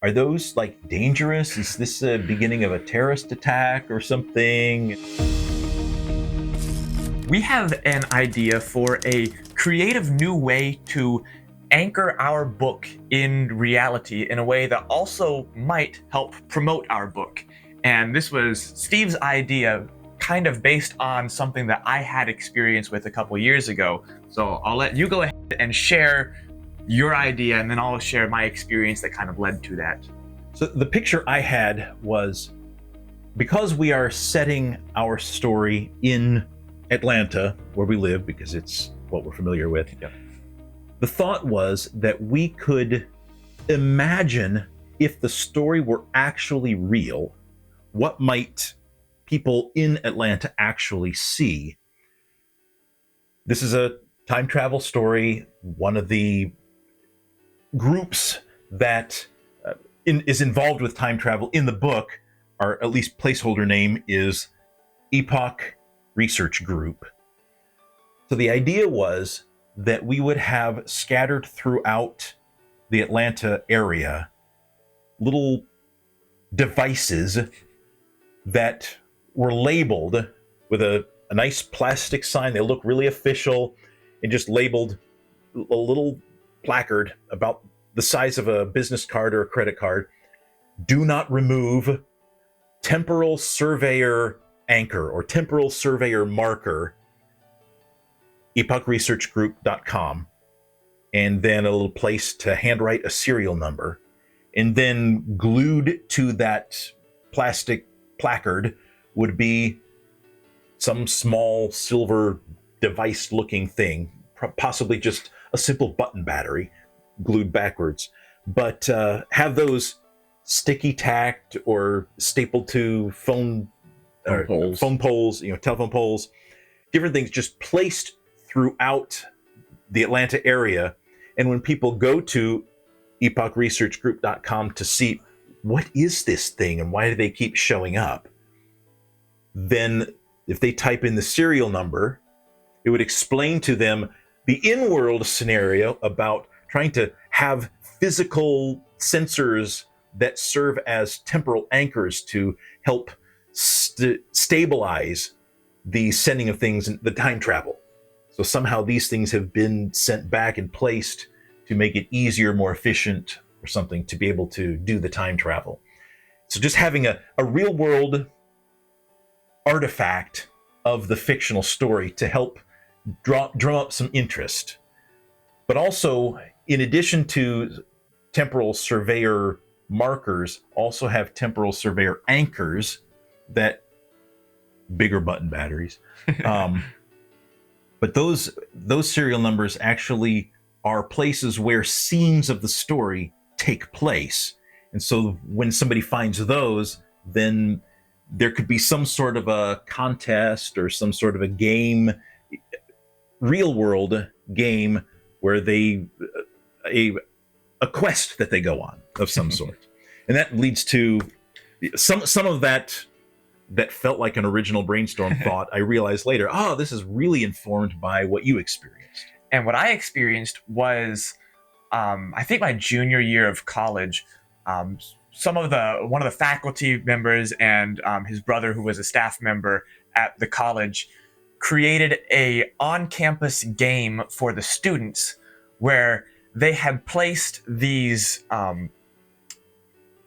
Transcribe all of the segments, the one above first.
Are those like dangerous? Is this the beginning of a terrorist attack or something? We have an idea for a creative new way to anchor our book in reality in a way that also might help promote our book. And this was Steve's idea, kind of based on something that I had experience with a couple years ago. So I'll let you go ahead and share your idea, and then I'll share my experience that kind of led to that. So the picture I had was, because we are setting our story in Atlanta, where we live, because it's what we're familiar with. Yep. The thought was that we could imagine, if the story were actually real, what might people in Atlanta actually see. This is a time travel story. One of the groups that is involved with time travel in the book, or at least placeholder name, is Epoch Research Group. So the idea was that we would have scattered throughout the Atlanta area little devices that were labeled with a nice plastic sign. They look really official, and just labeled a little placard about the size of a business card or a credit card. Do not remove temporal surveyor anchor or temporal surveyor marker, epochresearchgroup.com, and then a little place to handwrite a serial number. And then glued to that plastic placard would be some small silver device looking thing, possibly just a simple button battery glued backwards, but have those sticky tacked or stapled to phone poles, telephone poles, different things just placed throughout the Atlanta area. And when people go to epochresearchgroup.com to see what is this thing and why do they keep showing up, then if they type in the serial number, it would explain to them the in-world scenario about trying to have physical sensors that serve as temporal anchors to help stabilize the sending of things in the time travel. So somehow these things have been sent back and placed to make it easier, more efficient, or something, to be able to do the time travel. So just having a real world artifact of the fictional story to help drum up some interest. But also, in addition to temporal surveyor markers, also have temporal surveyor anchors, that bigger button batteries. But those serial numbers actually are places where scenes of the story take place. And so when somebody finds those, then there could be some sort of a contest or some sort of a game, real world game, where they a quest that they go on of some sort. And that leads to some of that felt like an original brainstorm thought. I realized later, this is really informed by what you experienced. And what I experienced was, I think my junior year of college, one of the faculty members and his brother, who was a staff member at the college, created a on-campus game for the students where they had placed these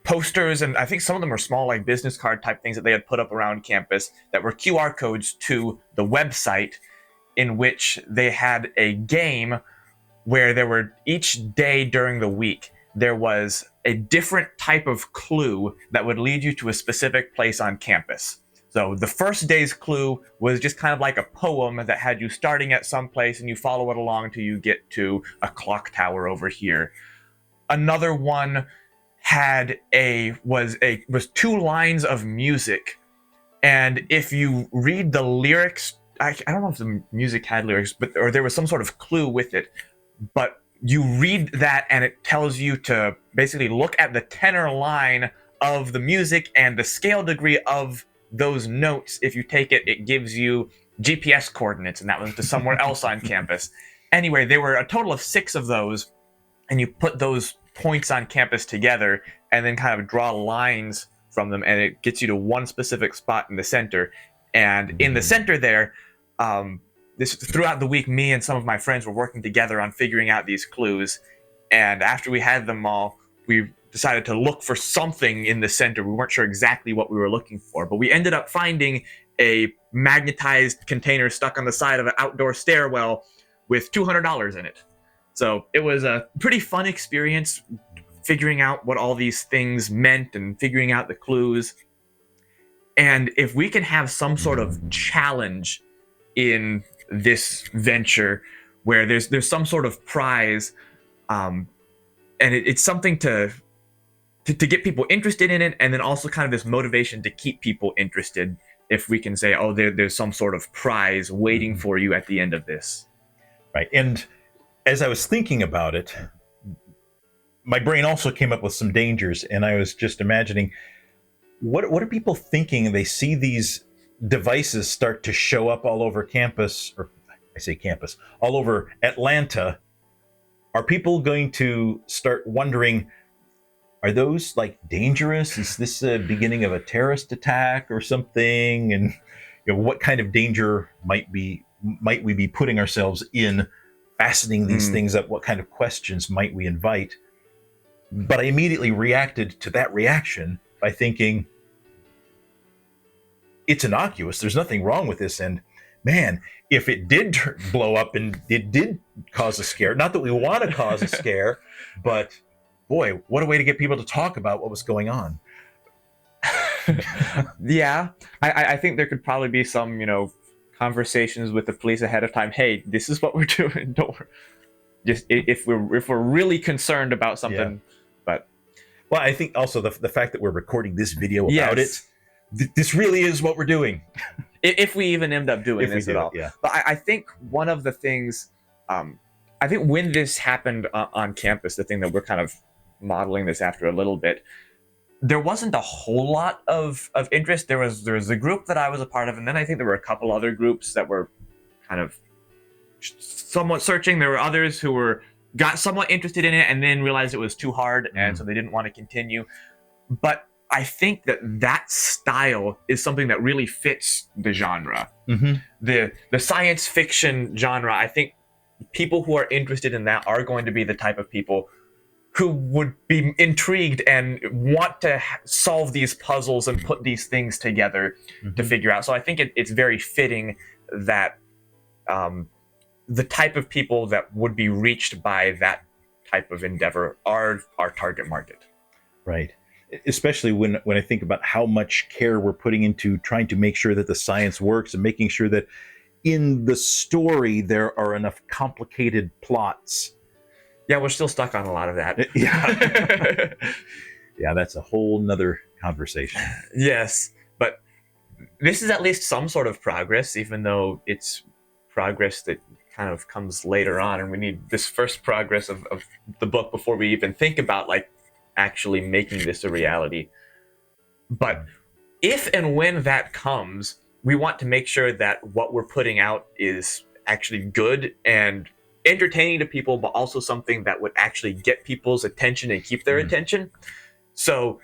posters, and I think some of them were small, like business card type things that they had put up around campus that were QR codes to the website, in which they had a game where there were, each day during the week, there was a different type of clue that would lead you to a specific place on campus. So the first day's clue was just kind of like a poem that had you starting at some place and you follow it along till you get to a clock tower over here. Another one was 2 lines of music, and if you read the lyrics, I don't know if the music had lyrics, or there was some sort of clue with it, but you read that and it tells you to basically look at the tenor line of the music and the scale degree of those notes. If you take it, it gives you GPS coordinates, and that was to somewhere else on campus. Anyway, there were a total of 6 of those, and you put those points on campus together and then kind of draw lines from them, and it gets you to one specific spot in the center. And in the center there, this throughout the week, me and some of my friends were working together on figuring out these clues. And after we had them all, we decided to look for something in the center. We weren't sure exactly what we were looking for, but we ended up finding a magnetized container stuck on the side of an outdoor stairwell with $200 in it. So it was a pretty fun experience figuring out what all these things meant and figuring out the clues. And if we can have some sort of challenge in this venture where there's some sort of prize, and it's something to get people interested in it, and then also kind of this motivation to keep people interested. If we can say, oh, there's some sort of prize waiting for you at the end of this. Right. And as I was thinking about it, my brain also came up with some dangers, and I was just imagining, what are people thinking? They see these devices start to show up all over campus, or I say campus, all over Atlanta. Are people going to start wondering, are those like dangerous? Is this the beginning of a terrorist attack or something? And what kind of danger might we be putting ourselves in fastening these things up? What kind of questions might we invite? But I immediately reacted to that reaction by thinking, it's innocuous. There's nothing wrong with this. And man, if it did blow up and it did cause a scare, not that we want to cause a scare, but boy, what a way to get people to talk about what was going on. Yeah, I think there could probably be some, conversations with the police ahead of time. Hey, this is what we're doing. Don't just if we're really concerned about something. Yeah. But well, I think also the fact that we're recording this video about it, this really is what we're doing. If we even end up doing this at all. Yeah. But I think one of the things, I think when this happened on campus, the thing that we're kind of modeling this after a little bit, there wasn't a whole lot of interest. There was a group that I was a part of, and then I think there were a couple other groups that were kind of somewhat searching. There were others who got somewhat interested in it and then realized it was too hard, and so they didn't want to continue. But I think that style is something that really fits the genre. Mm-hmm. The science fiction genre, I think people who are interested in that are going to be the type of people who would be intrigued and want to solve these puzzles and put these things together to figure out. So I think it's very fitting that the type of people that would be reached by that type of endeavor are our target market. Right. Especially when I think about how much care we're putting into trying to make sure that the science works and making sure that in the story there are enough complicated plots. Yeah, we're still stuck on a lot of that. Yeah. Yeah, that's a whole nother conversation. Yes, but this is at least some sort of progress, even though it's progress that kind of comes later on, and we need this first progress of the book before we even think about like actually making this a reality. But if and when that comes, we want to make sure that what we're putting out is actually good and entertaining to people, but also something that would actually get people's attention and keep their attention. So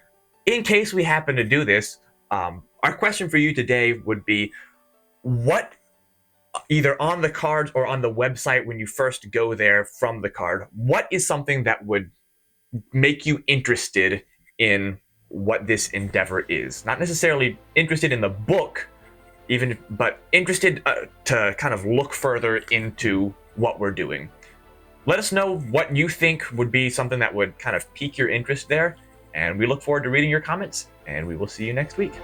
in case we happen to do this, our question for you today would be, what, either on the cards or on the website when you first go there from the card, what is something that would make you interested in what this endeavor is? Not necessarily interested in the book, but interested to kind of look further into what we're doing. Let us know what you think would be something that would kind of pique your interest there, and we look forward to reading your comments, and we will see you next week.